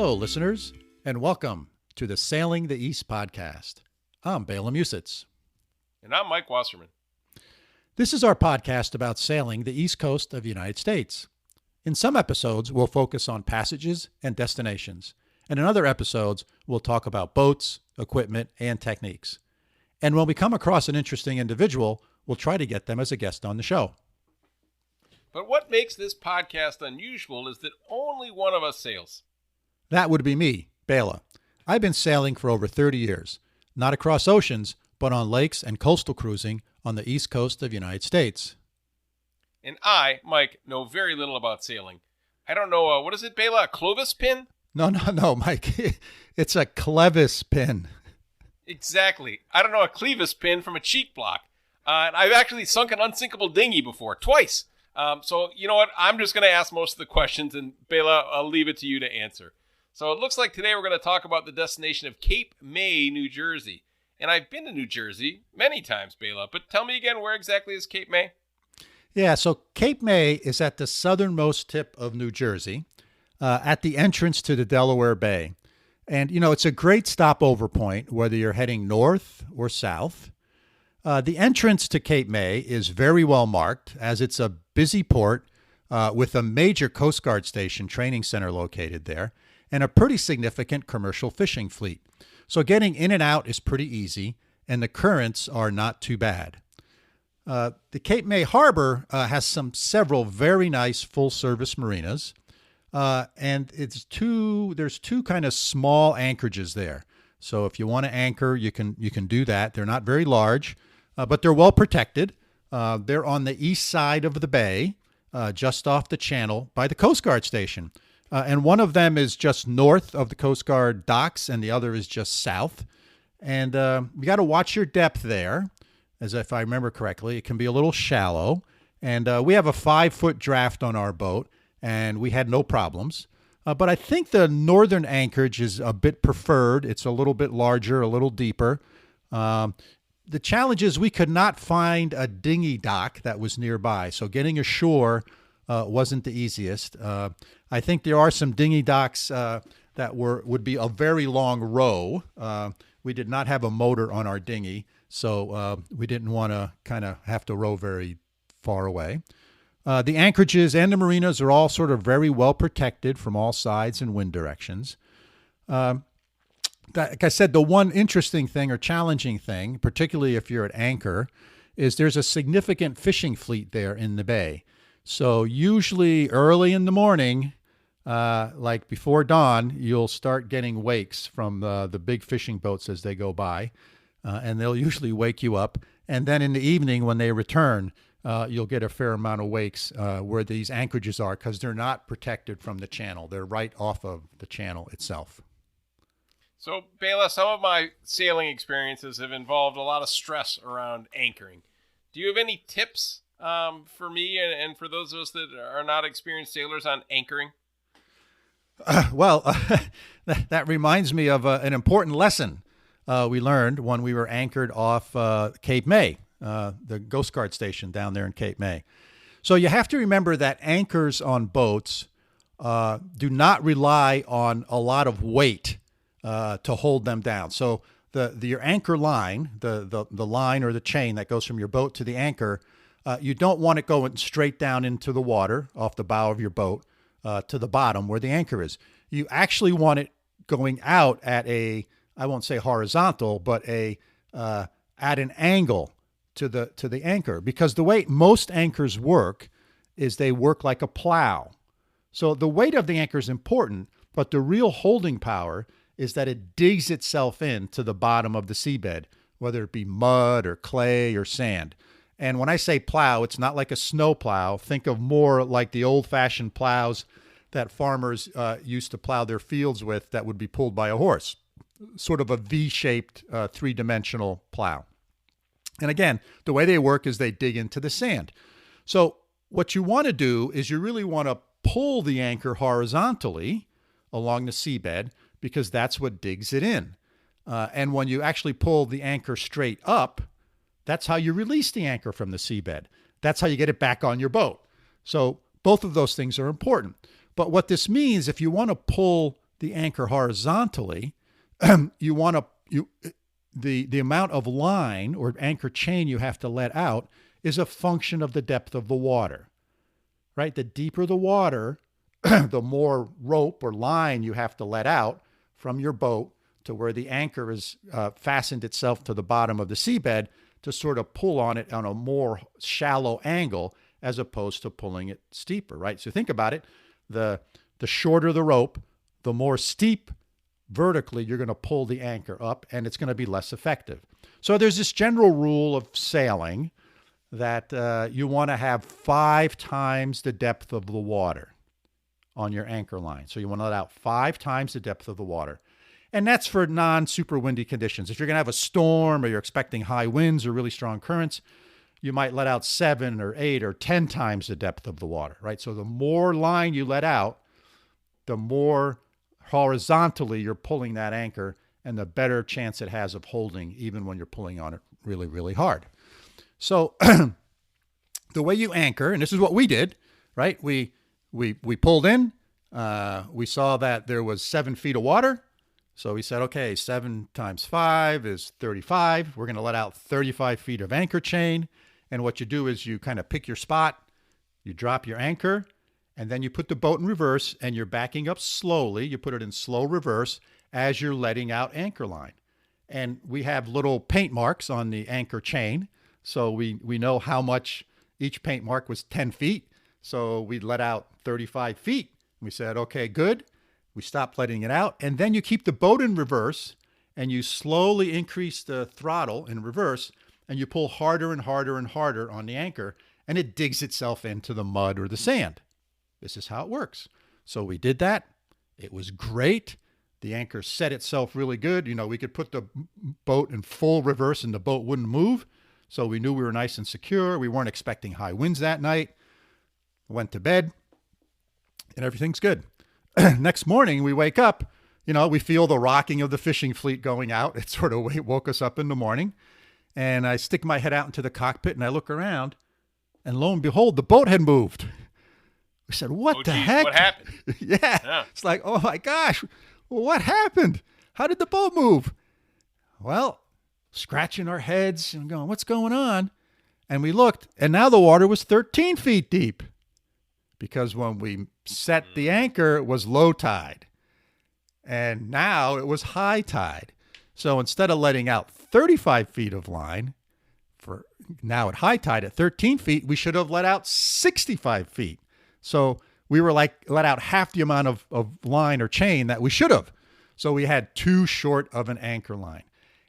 Hello, listeners, and welcome to the Sailing the East podcast. I'm Bela and Mike. And I'm Mike Wasserman. This is our podcast about sailing the east coast of the United States. In some episodes, we'll focus on passages and destinations, and in other episodes, we'll talk about boats, equipment, and techniques. And when we come across an interesting individual, we'll try to get them as a guest on the show. But what makes this podcast unusual is that only one of us sails. That would be me, Bela. I've been sailing for over 30 years, not across oceans, but on lakes and coastal cruising on the east coast of the United States. And I, Mike, know very little about sailing. I don't know, what is it, Bela, a Clovis pin? No, Mike. It's a clevis pin. Exactly. I don't know a clevis pin from a cheek block. And I've actually sunk an unsinkable dinghy before, twice. So you know what? I'm just going to ask most of the questions, and Bela, I'll leave it to you to answer. So it looks like today we're going to talk about the destination of Cape May, New Jersey. And I've been to New Jersey many times, Bela, but tell me again, where exactly is Cape May? Yeah, so Cape May is at the southernmost tip of New Jersey, at the entrance to the Delaware Bay. And, you know, it's a great stopover point, whether you're heading north or south. The entrance to Cape May is very well marked, as it's a busy port with a major Coast Guard station training center located there, and a pretty significant commercial fishing fleet. So getting in and out is pretty easy, and the currents are not too bad. The Cape May Harbor has several very nice full-service marinas, and there's two kind of small anchorages there. So if you want to anchor, you can do that. They're not very large, but they're well protected. They're on the east side of the bay, just off the channel by the Coast Guard station. And one of them is just north of the Coast Guard docks, and the other is just south. And you got to watch your depth there, as if I remember correctly. It can be a little shallow. And we have a 5-foot draft on our boat, and we had no problems. But I think the northern anchorage is a bit preferred. It's a little bit larger, a little deeper. The challenge is we could not find a dinghy dock that was nearby, so getting ashore wasn't the easiest. I think there are some dinghy docks that would be a very long row. We did not have a motor on our dinghy, so we didn't want to kind of have to row very far away. The anchorages and the marinas are all sort of very well protected from all sides and wind directions. Like I said, the one interesting thing or challenging thing, particularly if you're at anchor, is there's a significant fishing fleet there in the bay. So usually early in the morning, like before dawn, you'll start getting wakes from the big fishing boats as they go by, and they'll usually wake you up. And then in the evening when they return, you'll get a fair amount of wakes where these anchorages are, because they're not protected from the channel. They're right off of the channel itself. So, Bela, some of my sailing experiences have involved a lot of stress around anchoring. Do you have any tips for me and for those of us that are not experienced sailors on anchoring? That reminds me of an important lesson we learned when we were anchored off Cape May, the Coast Guard station down there in Cape May. So you have to remember that anchors on boats do not rely on a lot of weight to hold them down. So your anchor line, the line or the chain that goes from your boat to the anchor, you don't want it going straight down into the water off the bow of your boat to the bottom where the anchor is. You actually want it going out at I won't say horizontal, but at an angle to the anchor, because the way most anchors work is they work like a plow. So the weight of the anchor is important, but the real holding power is that it digs itself into the bottom of the seabed, whether it be mud or clay or sand. And when I say plow, it's not like a snow plow. Think of more like the old-fashioned plows that farmers used to plow their fields with that would be pulled by a horse, sort of a V-shaped three-dimensional plow. And again, the way they work is they dig into the sand. So what you want to do is you really want to pull the anchor horizontally along the seabed, because that's what digs it in. And when you actually pull the anchor straight up, that's how you release the anchor from the seabed. That's how you get it back on your boat. So both of those things are important. But what this means, if you want to pull the anchor horizontally, you want to the amount of line or anchor chain you have to let out is a function of the depth of the water, right? The deeper the water, the more rope or line you have to let out from your boat to where the anchor is fastened itself to the bottom of the seabed to sort of pull on it on a more shallow angle as opposed to pulling it steeper, right? So think about it. The shorter the rope, the more steep vertically you're going to pull the anchor up, and it's going to be less effective. So there's this general rule of sailing that you want to have 5 times the depth of the water on your anchor line. So you want to let out 5 times the depth of the water. And that's for non-super windy conditions. If you're going to have a storm or you're expecting high winds or really strong currents, you might let out 7 or 8 or 10 times the depth of the water, right? So the more line you let out, the more horizontally you're pulling that anchor, and the better chance it has of holding even when you're pulling on it really, really hard. So the way you anchor, and this is what we did, right? We pulled in, we saw that there was 7 feet of water. So we said, okay, 7 times 5 is 35. We're going to let out 35 feet of anchor chain. And what you do is you kind of pick your spot, you drop your anchor, and then you put the boat in reverse, and you're backing up slowly. You put it in slow reverse as you're letting out anchor line. And we have little paint marks on the anchor chain. So we know how much each paint mark was 10 feet. So we let out 35 feet. We said, okay, good. We stopped letting it out. And then you keep the boat in reverse, and you slowly increase the throttle in reverse, and you pull harder and harder and harder on the anchor, and it digs itself into the mud or the sand. This is how it works. So we did that. It was great. The anchor set itself really good. You know, we could put the boat in full reverse and the boat wouldn't move. So we knew we were nice and secure. We weren't expecting high winds that night. Went to bed and everything's good. Next morning we wake up, you know, we feel the rocking of the fishing fleet going out. It sort of woke us up in the morning. And I stick my head out into the cockpit and I look around, and lo and behold, the boat had moved. We said, what the heck? What happened? Yeah. It's like, oh my gosh, what happened? How did the boat move? Well, scratching our heads and going, what's going on? And we looked, and now the water was 13 feet deep, because when we set the anchor, it was low tide. And now it was high tide. So instead of letting out 35 feet of line, for now at high tide at 13 feet, we should have let out 65 feet. So we were like let out half the amount of line or chain that we should have. So we had too short of an anchor line.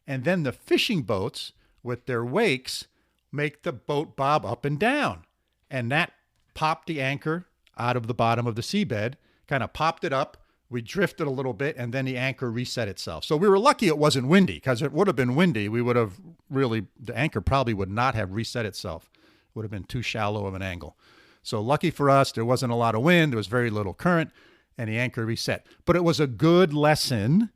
And then the fishing boats with their wakes make the boat bob up and down. And that popped the anchor out of the bottom of the seabed, kind of popped it up. We drifted a little bit, and then the anchor reset itself. So we were lucky it wasn't windy, because it would have been windy. We would have really, the anchor probably would not have reset itself. It would have been too shallow of an angle. So lucky for us, there wasn't a lot of wind. There was very little current, and the anchor reset. But it was a good lesson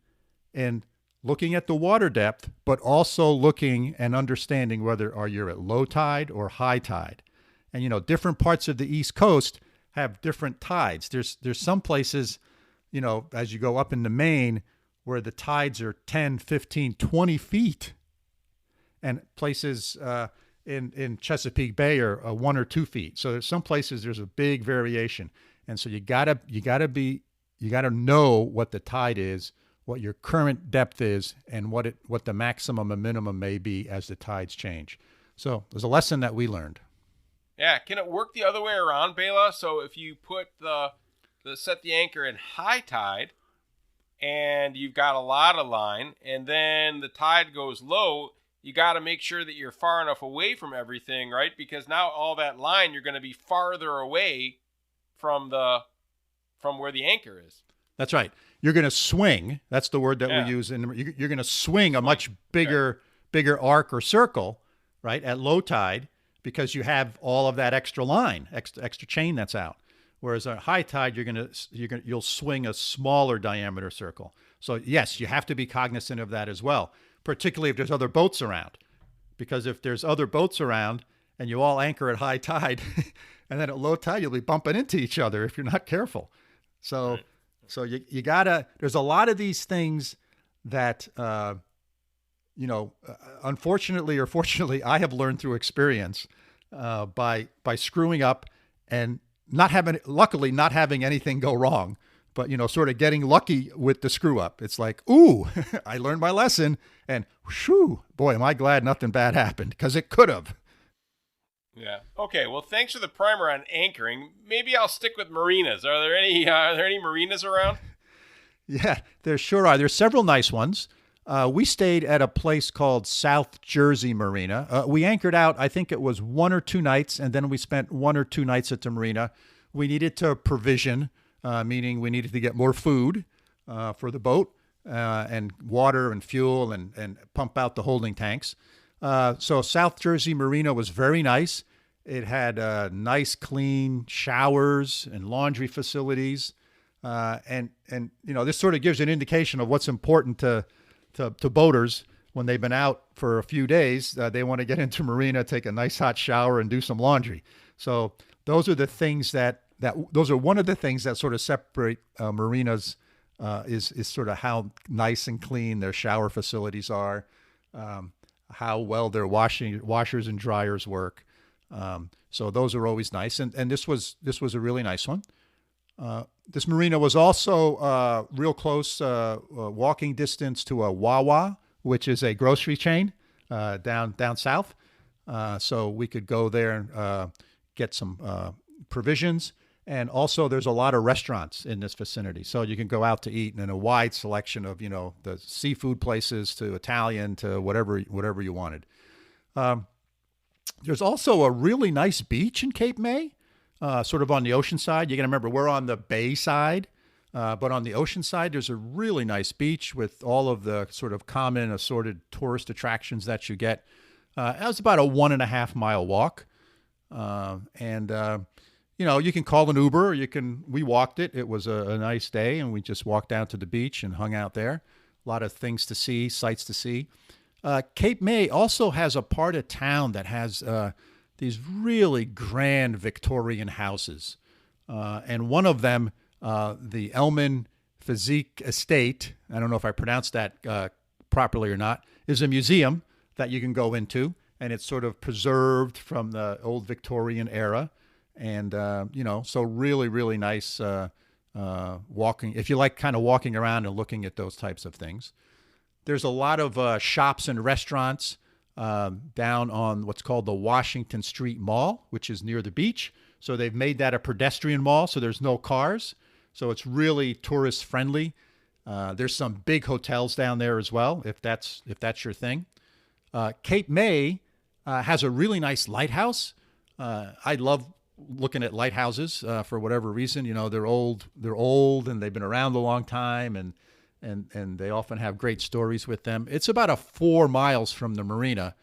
in looking at the water depth, but also looking and understanding whether you're at low tide or high tide. And, you know, different parts of the East Coast have different tides. There's some places, you know, as you go up into Maine, where the tides are 10, 15, 20 feet. And places in Chesapeake Bay are 1 or 2 feet. So there's some places there's a big variation. And so you gotta know what the tide is, what your current depth is, and what the maximum and minimum may be as the tides change. So there's a lesson that we learned. Yeah, can it work the other way around, Bela? So if you put set the anchor in high tide, and you've got a lot of line, and then the tide goes low, you got to make sure that you're far enough away from everything, right? Because now all that line, you're going to be farther away from where the anchor is. That's right. You're going to swing. That's the word that we use. And you're going to swing a much bigger arc or circle, right, at low tide, because you have all of that extra line, extra chain that's out. Whereas at high tide, you'll swing a smaller diameter circle. So yes, you have to be cognizant of that as well, particularly if there's other boats around. Because if there's other boats around and you all anchor at high tide, and then at low tide, you'll be bumping into each other if you're not careful. So So you gotta. There's a lot of these things that unfortunately or fortunately, I have learned through experience by screwing up and luckily not having anything go wrong, but sort of getting lucky with the screw up. It's like, ooh, I learned my lesson, and whew, boy, am I glad nothing bad happened, because it could have. Yeah. Okay. Well, thanks for the primer on anchoring. Maybe I'll stick with marinas. Are there any marinas around? Yeah, there sure are. There's several nice ones. We stayed at a place called South Jersey Marina. We anchored out, I think it was 1 or 2 nights, and then we spent 1 or 2 nights at the marina. We needed to provision, meaning we needed to get more food for the boat, and water and fuel, and pump out the holding tanks. So South Jersey Marina was very nice. It had nice, clean showers and laundry facilities. And this sort of gives you an indication of what's important to boaters when they've been out for a few days. They want to get into marina, take a nice hot shower, and do some laundry. So those are the things those are one of the things that sort of separate marinas, is sort of how nice and clean their shower facilities are, how well their washers and dryers work. So those are always nice. And this was a really nice one. This marina was also real close, walking distance to a Wawa, which is a grocery chain down south. So we could go there and get some provisions. And also there's a lot of restaurants in this vicinity. So you can go out to eat, and a wide selection of, the seafood places to Italian to whatever you wanted. There's also a really nice beach in Cape May, sort of on the ocean side. You got to remember, we're on the bay side, but on the ocean side, there's a really nice beach with all of the sort of common assorted tourist attractions that you get. That was about a 1.5 mile walk. You can call an Uber, or we walked it. It was a nice day, and we just walked down to the beach and hung out there. A lot of things to see, sights to see. Cape May also has a part of town that has these really grand Victorian houses. And one of them, the Elman Physique Estate, I don't know if I pronounced that properly or not, is a museum that you can go into, and it's sort of preserved from the old Victorian era. And, so really, really nice walking, if you like kind of walking around and looking at those types of things. There's a lot of shops and restaurants down on what's called the Washington Street Mall, which is near the beach. So they've made that a pedestrian mall, so there's no cars. So it's really tourist friendly. There's some big hotels down there as well, if that's your thing. Cape May has a really nice lighthouse. I love looking at lighthouses for whatever reason. They're old and they've been around a long time, and they often have great stories with them. It's about 4 miles from the marina,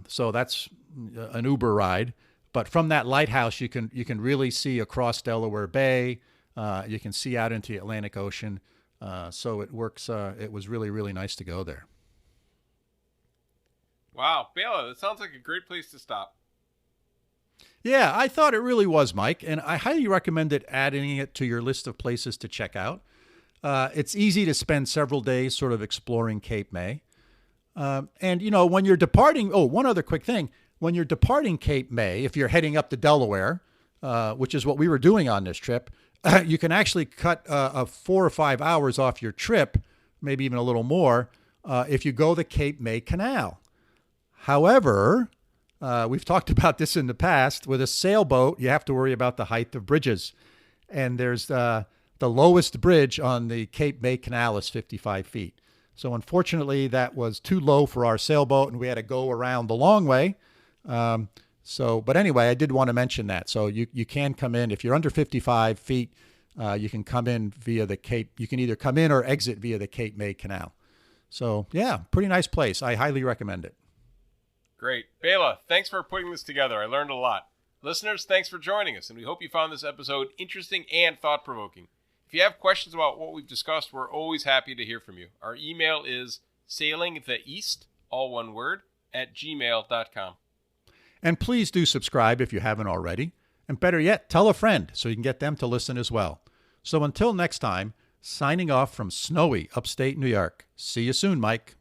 so that's an Uber ride. But from that lighthouse, you can really see across Delaware Bay. You can see out into the Atlantic Ocean. So it works. It was really, really nice to go there. Wow, Bela, that sounds like a great place to stop. Yeah, I thought it really was, Mike, and I highly recommend adding it to your list of places to check out. It's easy to spend several days sort of exploring Cape May. When you're departing, one other quick thing. When you're departing Cape May, if you're heading up to Delaware, which is what we were doing on this trip, you can actually cut 4 or 5 hours off your trip, maybe even a little more, if you go the Cape May Canal. However, we've talked about this in the past. With a sailboat, you have to worry about the height of bridges. And there's the lowest bridge on the Cape May Canal is 55 feet. So unfortunately, that was too low for our sailboat, and we had to go around the long way. But anyway, I did want to mention that. So you can come in, if you're under 55 feet, you can come in via the Cape. You can either come in or exit via the Cape May Canal. So yeah, pretty nice place. I highly recommend it. Great. Bela, thanks for putting this together. I learned a lot. Listeners, thanks for joining us, and we hope you found this episode interesting and thought-provoking. If you have questions about what we've discussed, we're always happy to hear from you. Our email is sailingtheeast, all one word, @gmail.com. And please do subscribe if you haven't already. And better yet, tell a friend so you can get them to listen as well. So until next time, signing off from snowy upstate New York. See you soon, Mike.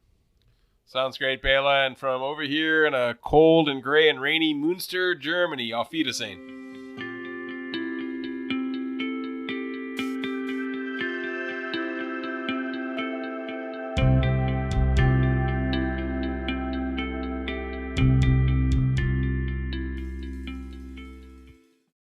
Sounds great, Bela. And from over here in a cold and gray and rainy Münster, Germany, auf Wiedersehen.